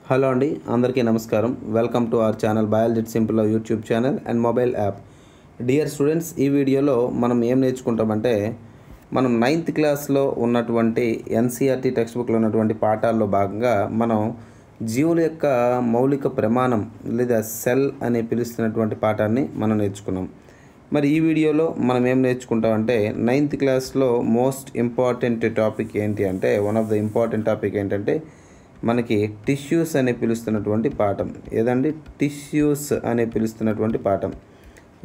Hello అండి, అందరికీ నమస్కారం. Welcome to our channel biology simple YouTube channel and mobile app. Dear students, ఈ వీడియోలో మనం ఏం నేర్చుకుంటామంటే, మనం 9th క్లాస్లో ఉన్నటువంటి ఎన్సీఆర్టీ టెక్స్ట్ బుక్లో ఉన్నటువంటి పాఠాల్లో భాగంగా మనం జీవుల యొక్క మౌలిక ప్రమాణం లేదా సెల్ అని పిలుస్తున్నటువంటి పాఠాన్ని మనం నేర్చుకున్నాం. మరి ఈ వీడియోలో మనం ఏం నేర్చుకుంటామంటే, 9th క్లాస్లో మోస్ట్ ఇంపార్టెంట్ టాపిక్ ఏంటి అంటే, one of the important topic ఏంటంటే మనకి టిష్యూస్ అని పిలుస్తున్నటువంటి పాఠం. ఏదండి? టిష్యూస్ అని పిలుస్తున్నటువంటి పాఠం.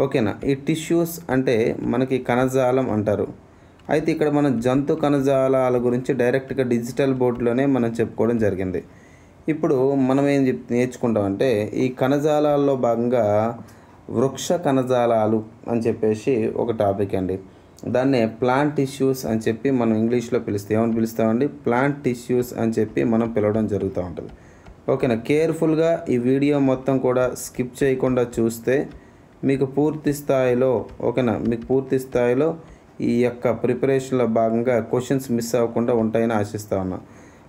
ఓకేనా? ఈ టిష్యూస్ అంటే మనకి కణజాలం అంటారు. అయితే ఇక్కడ మనం జంతు కణజాలాల గురించి డైరెక్ట్గా డిజిటల్ బోర్డులోనే మనం చెప్పుకోవడం జరిగింది. ఇప్పుడు మనం ఏం నేర్చుకుంటామంటే, ఈ కణజాలాల్లో భాగంగా వృక్ష కణజాలాలు అని చెప్పేసి ఒక టాపిక్ అండి. దాన్నే ప్లాంట్ టిష్యూస్ అని చెప్పి మనం ఇంగ్లీష్లో పిలుస్తాం. ఏమని పిలుస్తామండి? ప్లాంట్ టిష్యూస్ అని చెప్పి మనం పిలవడం జరుగుతూ ఉంటుంది. ఓకేనా? కేర్ఫుల్గా ఈ వీడియో మొత్తం కూడా స్కిప్ చేయకుండా చూస్తే మీకు పూర్తి స్థాయిలో ఈ యొక్క ప్రిపరేషన్లో భాగంగా క్వశ్చన్స్ మిస్ అవ్వకుండా ఉంటాయని ఆశిస్తూ ఉన్నాం.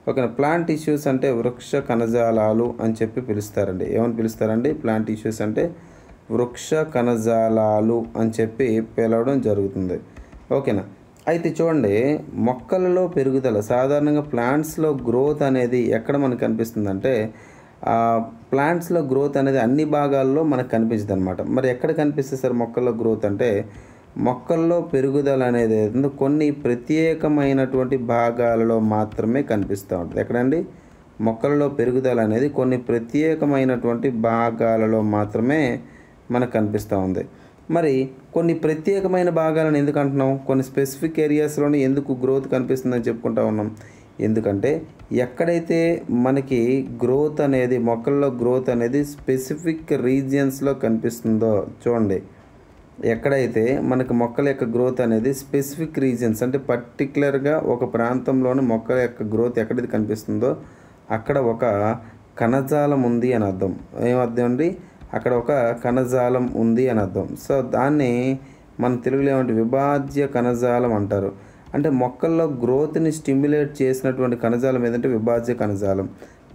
ఓకేనా? ప్లాంట్ టిష్యూస్ అంటే వృక్ష కణజాలాలు అని చెప్పి పిలుస్తారండి. ఏమని పిలుస్తారండి? ప్లాంట్ టిష్యూస్ అంటే వృక్ష కణజాలాలు అని చెప్పి పిలవడం జరుగుతుంది. ఓకేనా? అయితే చూడండి, మొక్కలలో పెరుగుదల సాధారణంగా ప్లాంట్స్లో గ్రోత్ అనేది ఎక్కడ మనకు కనిపిస్తుందంటే, ప్లాంట్స్లో గ్రోత్ అనేది అన్ని భాగాల్లో మనకు కనిపించదు అనమాట. మరి ఎక్కడ కనిపిస్తుంది సార్ మొక్కల్లో గ్రోత్ అంటే, మొక్కల్లో పెరుగుదల అనేది కొన్ని ప్రత్యేకమైనటువంటి భాగాలలో మాత్రమే కనిపిస్తూ ఉంటుంది. ఎక్కడండి? మొక్కలలో పెరుగుదల అనేది కొన్ని ప్రత్యేకమైనటువంటి భాగాలలో మాత్రమే మనకు కనిపిస్తూ ఉంది. మరి కొన్ని ప్రత్యేకమైన భాగాలను ఎందుకు అంటున్నాం? కొన్ని స్పెసిఫిక్ ఏరియాస్లోనే ఎందుకు గ్రోత్ కనిపిస్తుందని చెప్పుకుంటా ఉన్నాం. ఎందుకంటే ఎక్కడైతే మనకి గ్రోత్ అనేది, మొక్కల్లో గ్రోత్ అనేది స్పెసిఫిక్ రీజియన్స్లో కనిపిస్తుందో చూడండి, ఎక్కడైతే మనకి మొక్కల యొక్క గ్రోత్ అనేది స్పెసిఫిక్ రీజియన్స్ అంటే పర్టికులర్గా ఒక ప్రాంతంలోని మొక్కల యొక్క గ్రోత్ ఎక్కడైతే కనిపిస్తుందో అక్కడ ఒక కణజాలం ఉంది అని అర్థం. ఏమర్థం అండి? అక్కడ ఒక కణజాలం ఉంది అని అర్థం. సో దాన్ని మన తెలుగులో ఏమంటే విభాజ్య కణజాలం అంటారు. అంటే మొక్కల్లో గ్రోత్ని స్టిమ్యులేట్ చేసినటువంటి కణజాలం ఏదంటే విభాజ్య కణజాలం.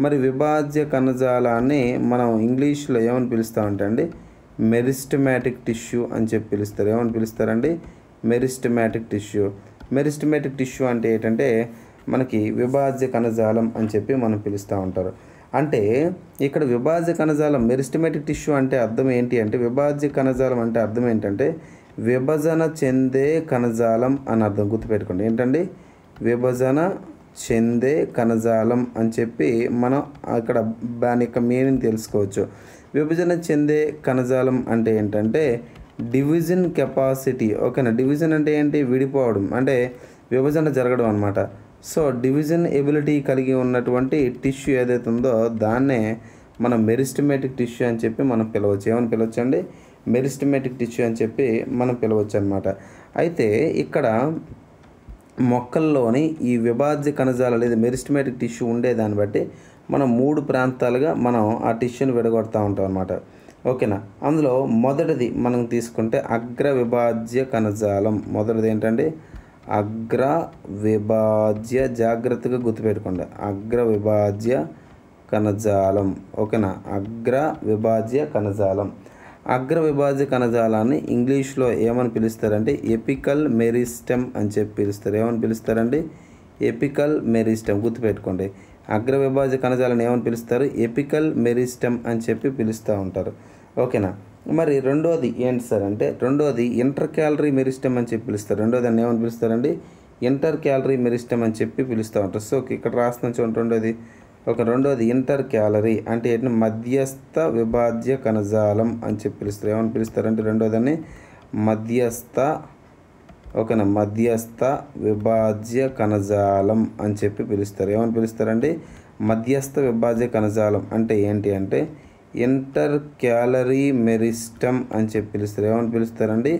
మరి విభాజ్య కణజాలాన్ని మనం ఇంగ్లీష్లో ఏమని పిలుస్తామంటే అండి, మెరిస్టమాటిక్ టిష్యూ అని చెప్పి పిలుస్తారు. ఏమని పిలుస్తారండి? Meristematic tissue. మెరిస్టమాటిక్ టిష్యూ అంటే ఏంటంటే మనకి విభాజ్య కణజాలం అని చెప్పి మనం పిలుస్తూ ఉంటారు. అంటే ఇక్కడ విభాజ్య కణజాలం, మెరిస్టమాటిక్ టిష్యూ అంటే అర్థం ఏంటి అంటే, విభాజ్య కణజాలం అంటే అర్థం ఏంటంటే విభజన చెందే కణజాలం అని అర్థం. గుర్తుపెట్టుకోండి. ఏంటండి? విభజన చెందే కణజాలం అని చెప్పి మనం అక్కడ దాని యొక్క మీనింగ్ తెలుసుకోవచ్చు. విభజన చెందే కణజాలం అంటే ఏంటంటే డివిజన్ కెపాసిటీ. ఓకేనా? డివిజన్ అంటే ఏంటి? విడిపోవడం, అంటే విభజన జరగడం అనమాట. సో డివిజన్ ఎబిలిటీ కలిగి ఉన్నటువంటి టిష్యూ ఏదైతే ఉందో దాన్నే మనం మెరిస్టమాటిక్ టిష్యూ అని చెప్పి మనం పిలవచ్చు. ఏమని పిలవచ్చు అండి? మెరిస్టమాటిక్ టిష్యూ అని చెప్పి మనం పిలవచ్చు అనమాట. అయితే ఇక్కడ మొక్కల్లోని ఈ విభాజ్య కణజాలం లేదా మెరిస్టమాటిక్ టిష్యూ ఉండేదాన్ని బట్టి మనం 3 ప్రాంతాలుగా మనం ఆ టిష్యూని విడగొడతా ఉంటాం అనమాట. ఓకేనా? అందులో మొదటిది మనం తీసుకుంటే అగ్ర విభాజ్య కణజాలం. మొదటిది ఏంటండి? అగ్ర విభాజ్య. జాగ్రత్తగా గుర్తుపెట్టుకోండి, అగ్ర విభాజ్య కణజాలం. ఓకేనా? అగ్ర విభాజ్య కణజాలం. అగ్ర విభాజ్య కణజాలాన్ని ఇంగ్లీష్లో ఏమని పిలుస్తారంటే ఎపికల్ మెరిస్టమ్ అని చెప్పి పిలుస్తారు. ఏమని పిలుస్తారండి? Apical meristem. గుర్తుపెట్టుకోండి, అగ్ర విభాజ్య కణజాలాన్ని ఏమని పిలుస్తారు? ఎపికల్ మెరిస్టమ్ అని చెప్పి పిలుస్తూ ఉంటారు. ఓకేనా? మరి రెండోది ఏంటి సార్ అంటే, రెండోది ఇంటర్ క్యాలరీ మెరిస్టమ్ అని చెప్పి పిలుస్తారు. రెండోది అని ఏమని పిలుస్తారండి? ఇంటర్ క్యాలరీ మెరిస్టమ్ అని చెప్పి పిలుస్తూ ఉంటారు. సో ఇక్కడ రాస్తున్న చూడండి రెండోది. రెండోది ఇంటర్ క్యాలరీ అంటే ఏంటి? మధ్యస్థ విభాజ్య కణజాలం అని చెప్పి పిలుస్తారు. ఏమని పిలుస్తారంటే రెండోదాన్ని మధ్యస్థ. ఓకేనా? మధ్యస్థ విభాజ్య కణజాలం అని చెప్పి పిలుస్తారు. ఏమని పిలుస్తారండి? మధ్యస్థ విభాజ్య కణజాలం అంటే ఏంటి అంటే ఇంటర్ క్యాలరీ మెరిస్టమ్ అని చెప్పి పిలుస్తారు. ఏమని పిలుస్తారండి?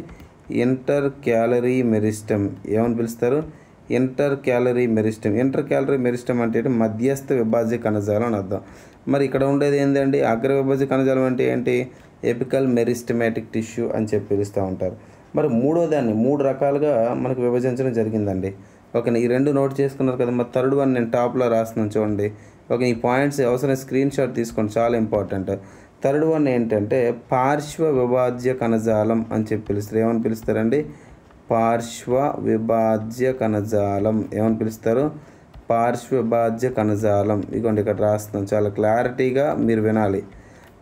Inter calorie meristem. ఏమని పిలుస్తారు? Inter calorie meristem. Inter calorie meristem అంటే మధ్యస్థ విభాజ్య కణజాలం అని అర్థం. మరి ఇక్కడ ఉండేది ఏంటండి? అగ్ర విభాజ్య కణజాలం అంటే ఏంటి? ఎపికల్ మెరిస్టమాటిక్ టిష్యూ అని చెప్పి పిలుస్తూ ఉంటారు. మరి మూడోదాన్ని 3 రకాలుగా మనకు విభజించడం జరిగిందండి. ఓకేనా? ఈ 2 నోట్ చేసుకున్నారు కదా. మరి థర్డ్ వన్ నేను టాప్లో రాస్తున్నాను చూడండి. ఓకే, ఈ పాయింట్స్ అవసరం స్క్రీన్ షాట్ తీసుకోండి, చాలా ఇంపార్టెంట్. థర్డ్ వన్ ఏంటంటే పార్శ్వ విభాజ్య కణజాలం అని చెప్పి పిలుస్తారు. ఏమని పిలుస్తారండి? పార్శ్వ విభాజ్య కణజాలం. ఏమని పిలుస్తారు? పార్శ్వ విభాజ్య కణజాలం. ఇదిగోండి ఇక్కడ రాస్తున్నాం, చాలా క్లారిటీగా మీరు వినాలి.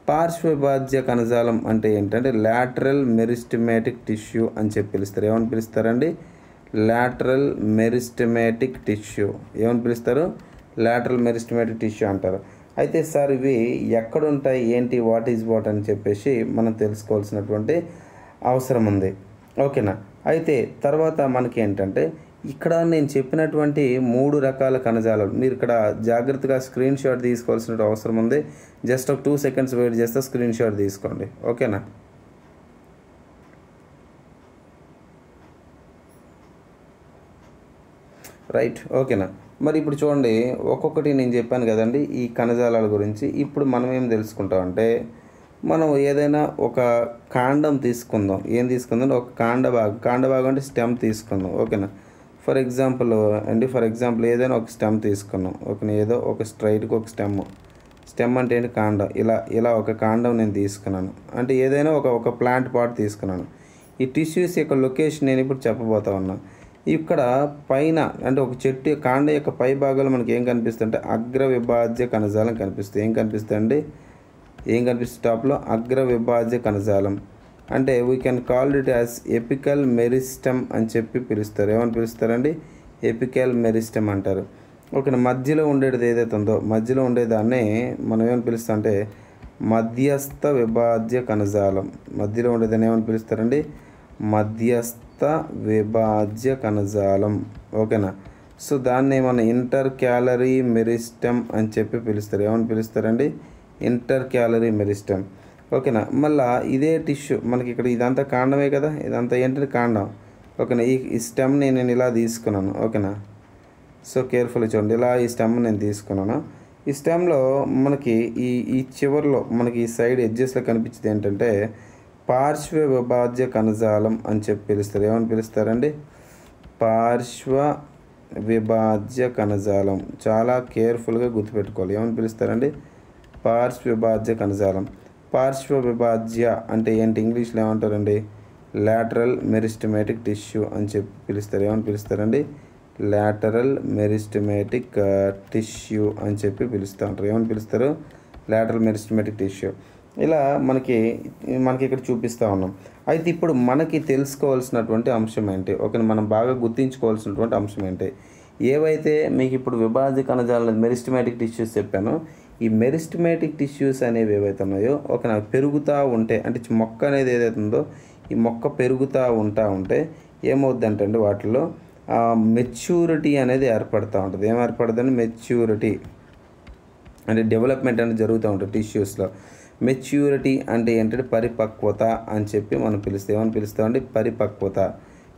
పార్శ్వ విభాజ్య కణజాలం అంటే ఏంటంటే లాటరల్ మెరిస్టెమాటిక్ టిష్యూ అని చెప్పి పిలుస్తారు. ఏమని పిలుస్తారండి? Lateral meristematic tissue. ఏమని పిలుస్తారు? లాటరల్ మెరిస్టెమాటిక్ టిష్యూ అంటారు. అయితే సార్ ఇవి ఎక్కడ ఉంటాయి, ఏంటి, వాట్ ఈజ్ వాట్ అని చెప్పేసి మనం తెలుసుకోవాల్సినటువంటి అవసరం ఉంది. ఓకేనా? అయితే తర్వాత మనకి ఏంటంటే ఇక్కడ నేను చెప్పినటువంటి 3 రకాల కణజాలాలు మీరు ఇక్కడ జాగ్రత్తగా స్క్రీన్ షాట్ తీసుకోవాల్సిన అవసరం ఉంది. జస్ట్ ఒక 2 సెకండ్స్ వెయిట్ చేస్తే స్క్రీన్ షాట్ తీసుకోండి. ఓకేనా? రైట్, ఓకేనా? మరి ఇప్పుడు చూడండి, ఒక్కొక్కటి నేను చెప్పాను కదండి ఈ కణజాలాల గురించి. ఇప్పుడు మనం ఏం తెలుసుకుంటామంటే మనం ఏదైనా ఒక కాండం తీసుకుందాం. ఏం తీసుకుందాం? ఒక కాండభాగం అంటే స్టెమ్ తీసుకుందాం. ఓకేనా? ఫర్ ఎగ్జాంపుల్ ఏదైనా ఒక స్టెమ్ తీసుకున్నాం. ఓకేనా? ఏదో ఒక స్ట్రైట్కి ఒక స్టెమ్ అంటే ఏంటి? కాండం. ఇలా ఒక కాండం నేను తీసుకున్నాను అంటే ఏదైనా ఒక ప్లాంట్ పార్ట్ తీసుకున్నాను. ఈ టిష్యూస్ యొక్క లొకేషన్ నేను ఇప్పుడు చెప్పబోతా ఉన్నా. ఇక్కడ పైన అంటే ఒక చెట్టు కాండ యొక్క పై భాగంలో మనకి ఏం కనిపిస్తుంది అంటే అగ్ర విభాజ్య కణజాలం కనిపిస్తుంది. ఏం కనిపిస్తుంది? టాప్లో అగ్ర విభాజ్య కణజాలం అంటే we can call it as apical meristem అని చెప్పి పిలుస్తారు. ఏమని పిలుస్తారండి? ఎపికల్ మెరిస్టమ్ అంటారు. ఓకేనా? మధ్యలో ఉండేది ఏదైతే ఉందో మధ్యలో ఉండేదాన్ని మనం ఏమని పిలుస్తాం అంటే మధ్యస్థ విభాజ్య కణజాలం. మధ్యలో ఉండేదాన్ని ఏమని పిలుస్తారండి? మధ్యస్థ విభాజ్య కణజాలం. ఓకేనా? సో దాన్ని మనం ఇంటర్ క్యాలరీ మెరిస్టమ్ అని చెప్పి పిలుస్తారు. ఏమని పిలుస్తారండి? Inter calorie meristem. ఓకేనా? మళ్ళీ ఇదే టిష్యూ మనకి ఇక్కడ ఇదంతా కాండమే కదా, ఇదంతా ఏంటంటే కాండం. ఓకేనా? ఈ స్టెమ్ని నేను ఇలా తీసుకున్నాను. ఓకేనా? సో కేర్ఫుల్గా చూడండి, ఇలా ఈ స్టెమ్ నేను తీసుకున్నాను. ఈ స్టెమ్లో మనకి ఈ చివరిలో మనకి ఈ సైడ్ ఎడ్జెస్లో కనిపించేది ఏంటంటే పార్శ్వ విభాజ్య కణజాలం అని చెప్పి పిలుస్తారు. ఏమని పిలుస్తారండి? పార్శ్వ విభాజ్య కణజాలం. చాలా కేర్ఫుల్గా గుర్తుపెట్టుకోవాలి. ఏమని పిలుస్తారండి? పార్శ్వ విభాజ్య కణజాలం. పార్శ్వ విభాజ్య అంటే ఏంటి? ఇంగ్లీష్లో ఏమంటారండి? లాటరల్ మెరిస్టెమాటిక్ టిష్యూ అని చెప్పి పిలుస్తారు. ఏమని పిలుస్తారండి? లాటరల్ మెరిస్టెమాటిక్ టిష్యూ అని చెప్పి పిలుస్తూ ఉంటారు. ఏమని పిలుస్తారు? Lateral meristematic tissue. ఇలా మనకి ఇక్కడ చూపిస్తూ ఉన్నాం. అయితే ఇప్పుడు మనకి తెలుసుకోవాల్సినటువంటి అంశం ఏంటి? ఓకే, మనం బాగా గుర్తించుకోవాల్సినటువంటి అంశం ఏంటి? ఏవైతే మీకు ఇప్పుడు విభాజ్య కణజాల మెరిస్టెమాటిక్ టిష్యూస్ చెప్పానో ఈ మెరిస్టెమాటిక్ టిష్యూస్ అనేవి ఏవైతే ఉన్నాయో నాకు పెరుగుతూ ఉంటే అంటే మొక్క అనేది ఏదైతే ఉందో ఈ మొక్క పెరుగుతూ ఉంటే ఏమవుద్దంటే అండి వాటిలో మెచ్యూరిటీ అనేది ఏర్పడుతూ ఉంటుంది. ఏం ఏర్పడుతుందండి? మెచ్యూరిటీ అంటే డెవలప్మెంట్ అనేది జరుగుతూ ఉంటుంది టిష్యూస్లో. మెచ్యూరిటీ అంటే ఏంటంటే పరిపక్వత అని చెప్పి మనం పిలుస్తాం. ఏమని పిలుస్తామండి? పరిపక్వత.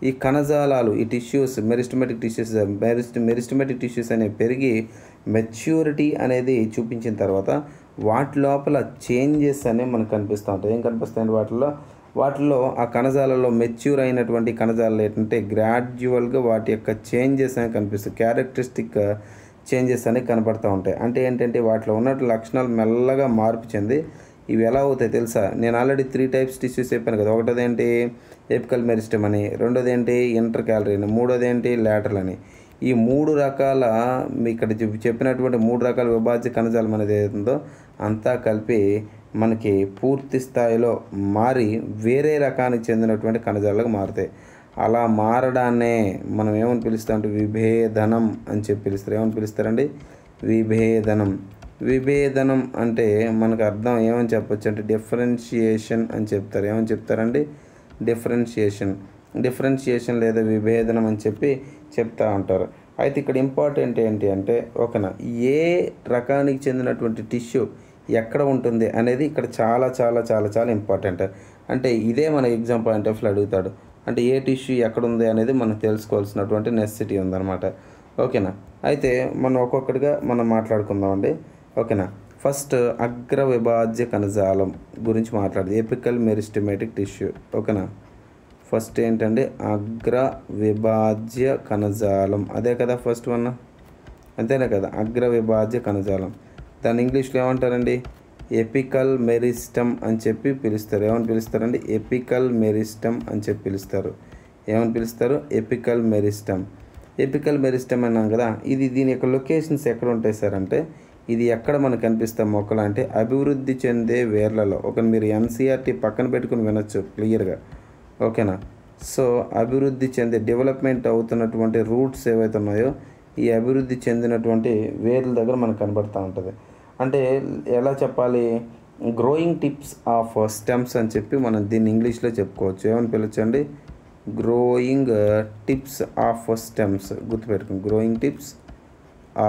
ఈ కణజాలాలు ఈ టిష్యూస్ మెరిస్టెమాటిక్ టిష్యూస్ అనేవి పెరిగి మెచ్యూరిటీ అనేది చూపించిన తర్వాత వాటి లోపల చేంజెస్ అనేవి మనకు కనిపిస్తూ ఉంటాయి. ఏం కనిపిస్తాయండి వాటిల్లో ఆ కణజాలలో మెచ్యూర్ అయినటువంటి కణజాలాలు ఏంటంటే గ్రాడ్యువల్గా వాటి యొక్క చేంజెస్ అనేవి కనిపిస్తాయి. క్యారెక్టరిస్టిక్ చేంజెస్ అనేవి కనబడుతూ ఉంటాయి. అంటే ఏంటంటే వాటిలో ఉన్న లక్షణాలు మెల్లగా మార్పు చెంది ఇవి ఎలా అవుతాయి తెలుసా? నేను ఆల్రెడీ 3 టైప్స్ టిష్యూస్ చెప్పాను కదా. ఒకటోది ఏంటి? ఎపికల్ మెరిస్టమ్ అని, రెండోది ఏంటి? ఇంటర్ క్యాలరీ అని, మూడోది ఏంటి? లాటరల్ అని. ఈ 3 రకాల ఇక్కడ చెప్పినటువంటి 3 రకాల విభాజ్య కణజాలం అనేది ఏదైతుందో అంతా కలిపి మనకి పూర్తి స్థాయిలో మారి వేరే రకానికి చెందినటువంటి కణజాలాలకు మారుతాయి. అలా మారడాన్నే మనం ఏమని పిలుస్తాం అంటే విభేదనం అని చెప్పి పిలుస్తారు. ఏమని పిలుస్తారండి? విభేదనం అంటే మనకు అర్థం ఏమని చెప్పొచ్చు అంటే డిఫరెన్షియేషన్ అని చెప్తారు. ఏమని చెప్తారండి? డిఫరెన్షియేషన్ లేదా విభేదనం అని చెప్పి చెప్తూ ఉంటారు. అయితే ఇక్కడ ఇంపార్టెంట్ ఏంటి అంటే ఓకేనా ఏ రకానికి చెందినటువంటి టిష్యూ ఎక్కడ ఉంటుంది అనేది ఇక్కడ చాలా చాలా చాలా చాలా ఇంపార్టెంట్. అంటే ఇదే మన ఎగ్జామ్ పాయింట్ ఆఫ్ వ్యూ అడుగుతాడు. అంటే ఏ టిష్యూ ఎక్కడ ఉంది అనేది మనం తెలుసుకోవాల్సినటువంటి నెసెసిటీ ఉందన్నమాట. ఓకేనా? అయితే మనం ఒక్కొక్కటిగా మనం మాట్లాడుకుందామండి. ఓకేనా? ఫస్ట్ అగ్ర విభాజ్య కణజాలం గురించి మాట్లాడదు. Apical meristematic tissue. ఓకేనా? ఫస్ట్ ఏంటంటే అగ్ర విభాజ్య కణజాలం. అదే కదా ఫస్ట్ వన్. అంతేనా కదా, అగ్ర విభాజ్య కణజాలం. దాన్ని ఇంగ్లీష్లో ఏమంటారండి, ఎపికల్ మెరిస్టమ్ అని చెప్పి పిలుస్తారు. ఏమని పిలుస్తారండి, ఎపికల్ మెరిస్టమ్ అని చెప్పి పిలుస్తారు. ఏమని పిలుస్తారు, ఎపికల్ మెరిస్టమ్. ఎపికల్ మెరిస్టమ్ అన్నాం కదా, దీని యొక్క లొకేషన్స్ ఎక్కడ ఉంటాయి సార్ అంటే, ఇది ఎక్కడ మనకు కనిపిస్తాయి మొక్కలు అంటే అభివృద్ధి చెందే వేర్లలో. మీరు ఎన్సీఆర్టీ పక్కన పెట్టుకుని వినొచ్చు క్లియర్గా, ఓకేనా. సో అభివృద్ధి చెందే, డెవలప్మెంట్ అవుతున్నటువంటి రూట్స్ ఏవైతే ఉన్నాయో ఈ అభివృద్ధి చెందినటువంటి వేర్ల దగ్గర మనకు కనబడుతూ ఉంటుంది. అంటే ఎలా చెప్పాలి, గ్రోయింగ్ టిప్స్ ఆఫ్ స్టెమ్స్ అని చెప్పి మనం దీన్ని ఇంగ్లీష్లో చెప్పుకోవచ్చు. ఏమని పిలవచ్చండి, గ్రోయింగ్ టిప్స్ ఆఫ్ స్టెమ్స్. గుర్తుపెట్టుకోండి, గ్రోయింగ్ టిప్స్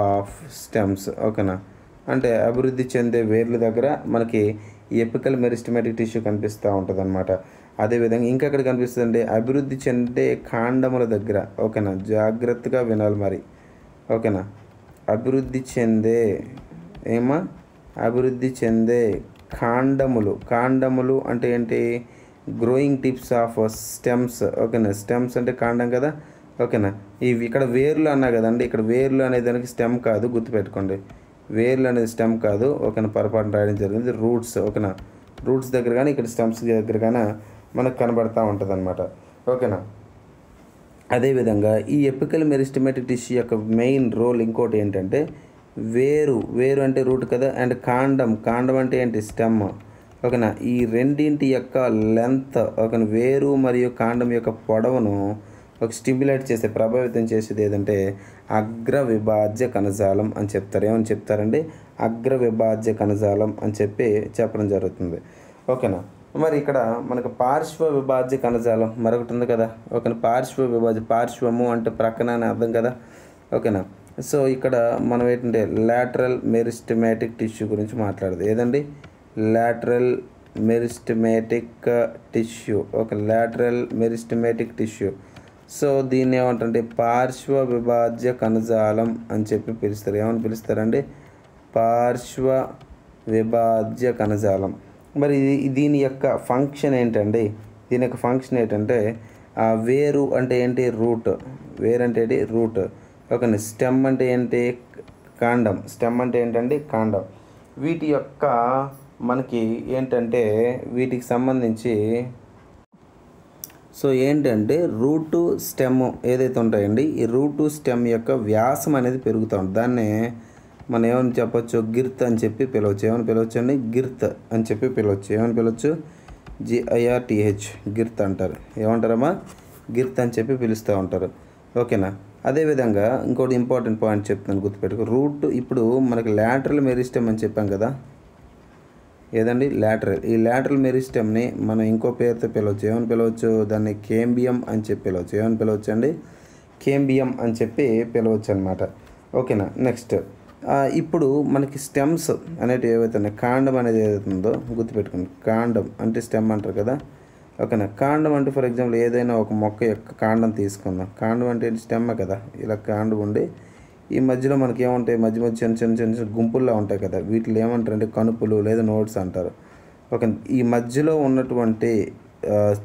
ఆఫ్ స్టెమ్స్, ఓకేనా. అంటే అభివృద్ధి చెందే వేర్ల దగ్గర మనకి ఎపికల్ మెరిస్టమాటిక్ టిష్యూ కనిపిస్తూ ఉంటుంది అనమాట. అదేవిధంగా ఇంకెక్కడ కనిపిస్తుందంటే అభివృద్ధి చెందే కాండముల దగ్గర, ఓకేనా. జాగ్రత్తగా వినాలి మరి, ఓకేనా. అభివృద్ధి చెందే అభివృద్ధి చెందే కాండములు. కాండములు అంటే ఏంటి, గ్రోయింగ్ టిప్స్ ఆఫ్ స్టెమ్స్, ఓకేనా. స్టెమ్స్ అంటే కాండం కదా, ఓకేనా. ఇక్కడ వేర్లు అన్నా కదండి, ఇక్కడ వేర్లు అనే దానికి స్టెమ్ కాదు, గుర్తుపెట్టుకోండి. వేర్లు అనేది స్టెమ్ కాదు, ఓకేనా. పొరపాటున రాయడం జరిగింది, రూట్స్, ఓకేనా. రూట్స్ దగ్గర కానీ ఇక్కడ స్టెమ్స్ దగ్గర కానీ మనకు కనబడుతూ ఉంటుంది అనమాట, ఓకేనా. అదేవిధంగా ఈ ఎపికల్ మెరిస్టమాటిక్ టిష్యూ యొక్క మెయిన్ రోల్ ఇంకోటి ఏంటంటే వేరు అంటే రూట్ కదా, అండ్ కాండం అంటే ఏంటి, స్టెమ్, ఓకేనా. ఈ రెండింటి యొక్క లెంత్, ఓకేనా, వేరు మరియు కాండం యొక్క పొడవును స్టిమ్యులేట్ చేసే, ప్రభావితం చేసేది ఏదంటే అగ్ర విభాజ్య కణజాలం అని చెప్తారు. ఏమని చెప్తారండి, అగ్ర విభాజ్య కణజాలం అని చెప్పడం జరుగుతుంది, ఓకేనా. మరి ఇక్కడ మనకు పార్శ్వ విభాజ్య కణజాలం మరొకటి ఉంది కదా, ఓకేనా. పార్శ్వము అంటే ప్రక్కన అని అర్థం కదా, ఓకేనా. సో ఇక్కడ మనం ఏంటంటే లాటరల్ మెరిస్టమాటిక్ టిష్యూ గురించి మాట్లాడదు. ఏదండి, lateral meristematic tissue, okay, lateral meristematic tissue. So దీన్ని ఏమంటారంటే పార్శ్వ విభాజ్య కణజాలం అని చెప్పి పిలుస్తారు. ఏమని పిలుస్తారండి, పార్శ్వ విభాజ్య కణజాలం. మరి దీని యొక్క ఫంక్షన్ ఏంటండి, దీని యొక్క ఫంక్షన్ ఏంటంటే వేరు అంటే ఏంటి, రూట్. వేరు అంటే ఏంటి, రూట్, ఓకే. స్టెమ్ అంటే ఏంటి, కాండం. స్టెమ్ అంటే ఏంటండి, కాండం. వీటి యొక్క మనకి ఏంటంటే వీటికి సంబంధించి సో ఏంటంటే రూటు స్టెమ్ ఏదైతే ఉంటాయండి, ఈ రూటు స్టెమ్ యొక్క వ్యాసం అనేది పెరుగుతూ ఉంటుంది. దాన్నే మనం ఏమని చెప్పొచ్చు, గిర్త్ అని చెప్పి పిలవచ్చు. ఏమని పిలవచ్చు అండి, గిర్త్ అని చెప్పి పిలవచ్చు. ఏమని పిలవచ్చు, GIRTH, గిర్త్ అంటారు. ఏమంటారమ్మా, గిర్త్ అని చెప్పి పిలుస్తూ ఉంటారు, ఓకేనా. అదేవిధంగా ఇంకోటి ఇంపార్టెంట్ పాయింట్ చెప్తాను, గుర్తుపెట్టుకో. రూట్ ఇప్పుడు మనకి లాటరల్ మెరిస్టమ్ అని చెప్పాం కదా, ఏదండి, లాటరల్. ఈ లాటరల్ మెరిస్టమ్ని మనం ఇంకో పేరుతో పిలవచ్చు. ఏమని పిలవచ్చు, దాన్ని కేంబియం అని చెప్పి పిలవచ్చు. ఏమని పిలవచ్చు అండి, కేంబియం అని చెప్పి పిలవచ్చు అనమాట, ఓకేనా. నెక్స్ట్ ఇప్పుడు మనకి స్టెమ్స్ అనేటివి ఏవైతే ఉన్నాయి, కాండం అనేది ఏదైతే ఉందో గుర్తుపెట్టుకోండి. కాండం అంటే స్టెమ్ అంటారు కదా, ఓకేనా. కాండం అంటే ఫర్ ఎగ్జాంపుల్ ఏదైనా ఒక మొక్క యొక్క కాండం తీసుకుందాం. కాండం అంటే స్టెమ్ కదా, ఇలా కాండం ఉండి ఈ మధ్యలో మనకి ఏముంటాయి, మధ్య చిన్న గుంపుల్లో ఉంటాయి కదా, వీటిలో ఏమంటారు అంటే కణుపులు లేదా నోడ్స్ అంటారు, ఓకే. ఈ మధ్యలో ఉన్నటువంటి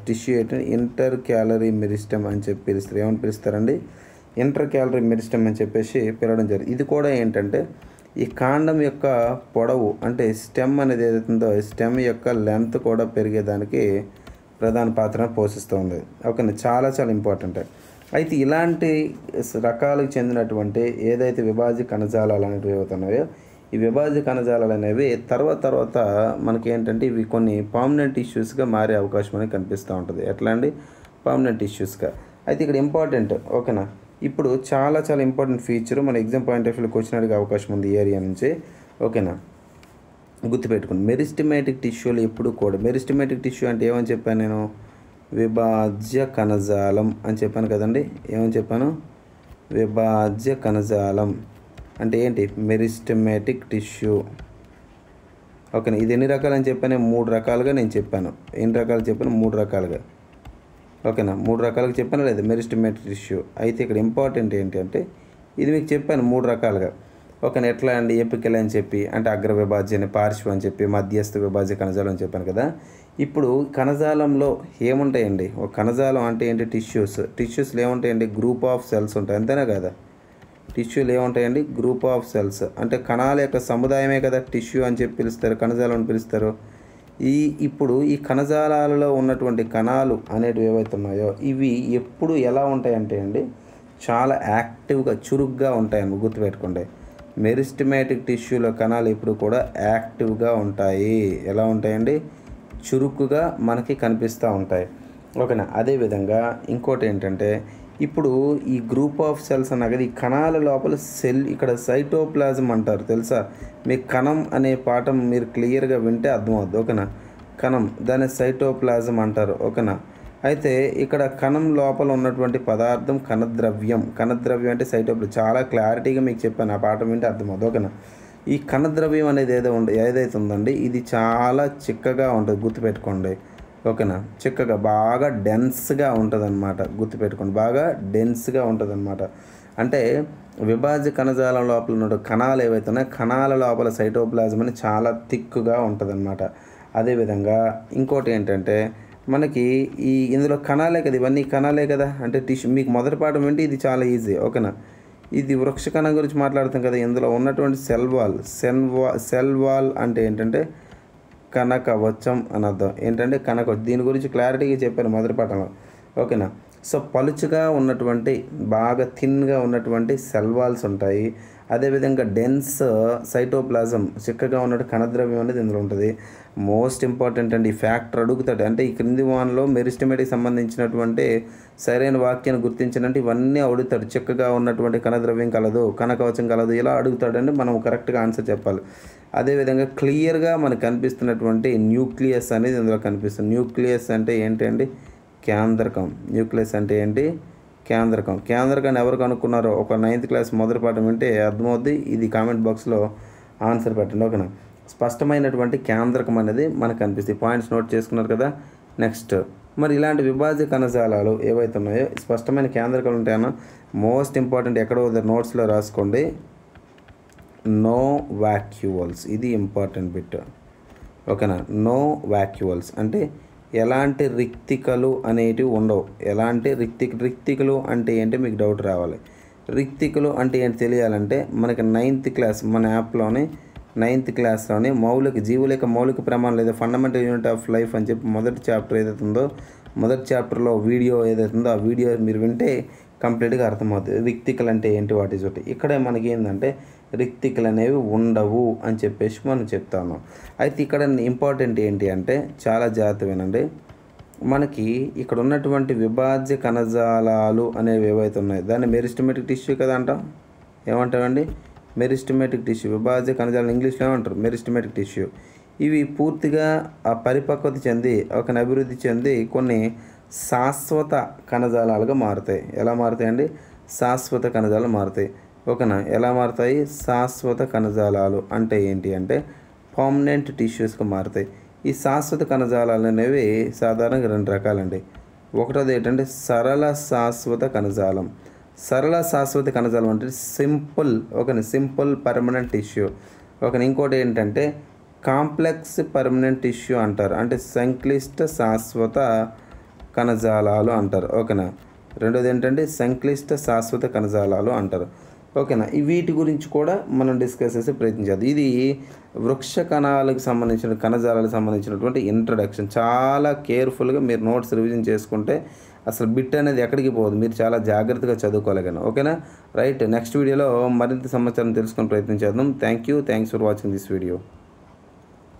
టిష్యూ ఏంటంటే ఇంటర్ క్యాలరీ మెరిస్టమ్ అని చెప్పి పిలుస్తారు. ఏమని పిలుస్తారండి, ఇంటర్ క్యాలరీ మెరిస్టమ్ అని చెప్పేసి పిలవడం జరిగింది. ఇది కూడా ఏంటంటే ఈ కాండం యొక్క పొడవు అంటే స్టెమ్ అనేది ఏదైతుందో స్టెమ్ యొక్క లెంత్ కూడా పెరిగేదానికి ప్రధాన పాత్ర పోషిస్తుంది, ఓకే. చాలా ఇంపార్టెంట్. అయితే ఇలాంటి రకాలకు చెందినటువంటి ఏదైతే విభాజ్య కణజాలాలు అనేవి అవుతున్నాయో ఈ విభాజ్య కణజాలాలు అనేవి తర్వాత మనకి ఏంటంటే ఇవి కొన్ని పర్మనెంట్ టిష్యూస్గా మారే అవకాశం అనేది కనిపిస్తూ ఉంటుంది. ఎట్లా అండి, పర్మనెంట్ టిష్యూస్గా. అయితే ఇక్కడ ఇంపార్టెంట్, ఓకేనా. ఇప్పుడు చాలా ఇంపార్టెంట్ ఫీచర్ మన ఎగ్జామ్ పాయింట్ ఆఫ్ వ్యూలో క్వశ్చన్ అడిగే అవకాశం ఉంది ఈ ఏరియా నుంచి, ఓకేనా. గుర్తుపెట్టుకోండి, మెరిస్టమాటిక్ టిష్యూలు ఎప్పుడు కూడా, మెరిస్టమాటిక్ టిష్యూ అంటే ఏమని చెప్పాను నేను, విభాజ్య కణజాలం అని చెప్పాను కదండి. ఏమని చెప్పాను, విభాజ్య కణజాలం అంటే ఏంటి, మెరిస్టమాటిక్ టిష్యూ, ఓకేనా. ఇది ఎన్ని రకాలు అని చెప్పాను, 3 రకాలుగా నేను చెప్పాను. ఎన్ని రకాలు చెప్పాను, 3 రకాలుగా, ఓకేనా. 3 రకాలుగా చెప్పాను లేదా మెరిస్టమాటిక్ టిష్యూ. అయితే ఇక్కడ ఇంపార్టెంట్ ఏంటంటే ఇది మీకు చెప్పాను 3 రకాలుగా, ఓకేనా. ఎట్లా అండి, ఎపికల్ అని చెప్పి అంటే అగ్ర విభాజ్యాన్ని, పార్శ్వ అని చెప్పి మధ్యస్థ విభాజ్య కణజాలం అని చెప్పాను కదా. ఇప్పుడు కణజాలంలో ఏముంటాయండి, ఒక కణజాలం అంటే ఏంటి, టిష్యూస్లో ఏముంటాయండి, గ్రూప్ ఆఫ్ సెల్స్ ఉంటాయి, అంతేనా కదా. టిష్యూలు ఏముంటాయండి? గ్రూప్ ఆఫ్ సెల్స్, అంటే కణాల యొక్క సముదాయమే కదా టిష్యూ అని చెప్పి పిలుస్తారు, కణజాలం అని పిలుస్తారు. ఇప్పుడు ఈ కణజాలాలలో ఉన్నటువంటి కణాలు అనేటివి ఏవైతే ఉన్నాయో ఇవి ఎప్పుడు ఎలా ఉంటాయంటే అండి, చాలా యాక్టివ్గా చురుగ్గా ఉంటాయని గుర్తుపెట్టుకోండి. మెరిస్టమాటిక్ టిష్యూలో కణాలు ఎప్పుడు కూడా యాక్టివ్గా ఉంటాయి. ఎలా ఉంటాయండి? చురుకుగా మనకి కనిపిస్తూ ఉంటాయి. ఓకేనా? అదేవిధంగా ఇంకోటి ఏంటంటే, ఇప్పుడు ఈ గ్రూప్ ఆఫ్ సెల్స్ అన్నా కదా, ఈ కణాల లోపల సెల్, ఇక్కడ సైటోప్లాజం అంటారు తెలుసా? మీ కణం అనే పాఠం మీరు క్లియర్గా వింటే అర్థమవుద్ది. ఓకేనా? కణం, దాన్ని సైటోప్లాజం అంటారు. ఓకేనా? అయితే ఇక్కడ కణం లోపల ఉన్నటువంటి పదార్థం కణద్రవ్యం. కణద్రవ్యం అంటే సైటోప్లాజం. చాలా క్లారిటీగా మీకు చెప్పాను, ఆ పాఠం వింటే అర్థమవుతుంది. ఓకేనా? ఈ కణద్రవ్యం అనేది ఏదైతే ఉందండి, ఇది చాలా చిక్కగా ఉంటుంది, గుర్తుపెట్టుకోండి. ఓకేనా? చిక్కగా బాగా డెన్స్గా ఉంటుంది అనమాట, గుర్తుపెట్టుకోండి. బాగా డెన్స్గా ఉంటుంది అనమాట. అంటే విభాజ్య కణజాలం లోపల ఉన్న కణాలు ఏవైతే ఉన్నాయో కణాల లోపల సైటోప్లాజం అని చాలా థిక్గా ఉంటుంది అనమాట. అదేవిధంగా ఇంకోటి ఏంటంటే, మనకి ఇందులో కణాలే కదా, ఇవన్నీ కణాలే కదా, అంటే టిష్యూ. మీకు మొదటి పాఠం ఏంటి, ఇది చాలా ఈజీ. ఓకేనా? ఇది వృక్ష కణం గురించి మాట్లాడుతాం కదా, ఇందులో ఉన్నటువంటి సెల్ వాల్ అంటే ఏంటంటే కనకవచం అని అర్థం. ఏంటంటే కనకవచం, దీని గురించి క్లారిటీగా చెప్పాను మొదటి పాఠంలో. ఓకేనా? సో పలుచగా ఉన్నటువంటి, బాగా థిన్గా ఉన్నటువంటి సెల్ వాల్స్ ఉంటాయి. అదేవిధంగా డెన్స్ సైటోప్లాజం, చిక్కగా ఉన్నట్టు కణద్రవ్యం అనేది ఇందులో ఉంటుంది. మోస్ట్ ఇంపార్టెంట్ అండి, ఈ ఫ్యాక్టర్ అడుగుతాడు. అంటే ఈ క్రింది వాన్లో మెరిస్టమేటిక్ సంబంధించినటువంటి సరైన వాక్యాన్ని గుర్తించినట్టు ఇవన్నీ అడుగుతాడు. చిక్కగా ఉన్నటువంటి కణద్రవ్యం కలదు, కనకవచం కలదు, ఇలా అడుగుతాడండి. మనం కరెక్ట్గా ఆన్సర్ చెప్పాలి. అదేవిధంగా క్లియర్గా మనకు కనిపిస్తున్నటువంటి న్యూక్లియస్ అనేది ఇందులో కనిపిస్తుంది. న్యూక్లియస్ అంటే ఏంటండి? కేంద్రకం. న్యూక్లియస్ అంటే ఏంటి? కేంద్రకం. కేంద్రకాన్ని ఎవరు కనుక్కున్నారో ఒక 9th క్లాస్ మొదటి పాఠం వింటే అర్థమవుద్ది. ఇది కామెంట్ బాక్స్లో ఆన్సర్ పెట్టండి. ఓకేనా? స్పష్టమైనటువంటి కేంద్రకం అనేది మనకు కనిపిస్తుంది. పాయింట్స్ నోట్ చేసుకున్నారు కదా. నెక్స్ట్, మరి ఇలాంటి విభాజ్య కణజాలాలు ఏవైతే ఉన్నాయో స్పష్టమైన కేంద్రకాలు ఉంటాయన్నా, మోస్ట్ ఇంపార్టెంట్ ఎక్కడో నోట్స్లో రాసుకోండి, నో వాక్యూవల్స్. ఇది ఇంపార్టెంట్ బిట్. ఓకేనా? నో వాక్యూవల్స్ అంటే ఎలాంటి రిక్తికలు అనేటివి ఉండవు. ఎలాంటి రిక్తికలు అంటే ఏంటి మీకు డౌట్ రావాలి. రిక్తికలు అంటే ఏంటి తెలియాలంటే, మనకి 9th క్లాస్ మన యాప్లోనే 9th క్లాస్లోనే జీవుల యొక్క మౌలిక ప్రమాణాలు లేదా ఫండమెంటల్ యూనిట్ ఆఫ్ లైఫ్ అని చెప్పి మొదటి చాప్టర్ ఏదైతే ఉందో, మొదటి చాప్టర్లో వీడియో ఏదైతే ఉందో ఆ వీడియో మీరు వింటే కంప్లీట్గా అర్థమవుతుంది. రిక్తికలు అంటే ఏంటి, వాటి చోటి. ఇక్కడే మనకి ఏంటంటే రిక్తికలు అనేవి ఉండవు అని చెప్పేసి మనం చెప్తాను. అయితే ఇక్కడ ఇంపార్టెంట్ ఏంటి అంటే, చాలా జాగ్రత్త వినండి. మనకి ఇక్కడ ఉన్నటువంటి విభాజ్య కణజాలాలు అనేవి ఏవైతే ఉన్నాయో దాన్ని మెరిస్టమేటిక్ టిష్యూ కదా అంటాం. ఏమంటామండి? Meristematic tissue. విభాజ్య కణజాలం ఇంగ్లీష్లో ఏమంటారు? Meristematic tissue. ఇవి పూర్తిగా పరిపక్వత చెంది అభివృద్ధి చెంది కొన్ని శాశ్వత కణజాలాలుగా మారుతాయి. ఎలా మారుతాయండి? శాశ్వత కణజాలాలు మారుతాయి. ఓకేనా? ఎలా మారుతాయి? శాశ్వత కణజాలాలు అంటే ఏంటి అంటే పర్మనెంట్ టిష్యూస్గా మారుతాయి. ఈ శాశ్వత కణజాలాలు అనేవి సాధారణంగా 2 రకాలండి. ఒకటోది ఏంటంటే సరళ శాశ్వత కణజాలం. సరళ శాశ్వత కణజాలం అంటే సింపుల్ పర్మనెంట్ టిష్యూ. ఇంకోటి ఏంటంటే కాంప్లెక్స్ పర్మనెంట్ టిష్యూ అంటారు, అంటే సంక్లిష్ట శాశ్వత కణజాలాలు అంటారు. ఓకేనా? రెండోది ఏంటంటే సంక్లిష్ట శాశ్వత కణజాలాలు అంటారు. ఓకేనా? వీటి గురించి కూడా మనం డిస్కస్ చేసే ప్రయత్నించాలి. ఇది వృక్ష కణాలకు సంబంధించిన కణజాలాలకు సంబంధించినటువంటి ఇంట్రడక్షన్. చాలా కేర్ఫుల్గా మీరు నోట్స్ రివిజన్ చేసుకుంటే అసలు బిట్ అనేది ఎక్కడికి పోదు. మీరు చాలా జాగ్రత్తగా చదువుకోలేగను. ఓకేనా? రైట్. నెక్స్ట్ వీడియోలో మరింత సమాచారం తెలుసుకునే ప్రయత్నం చేద్దాం. Thanks for watching this video.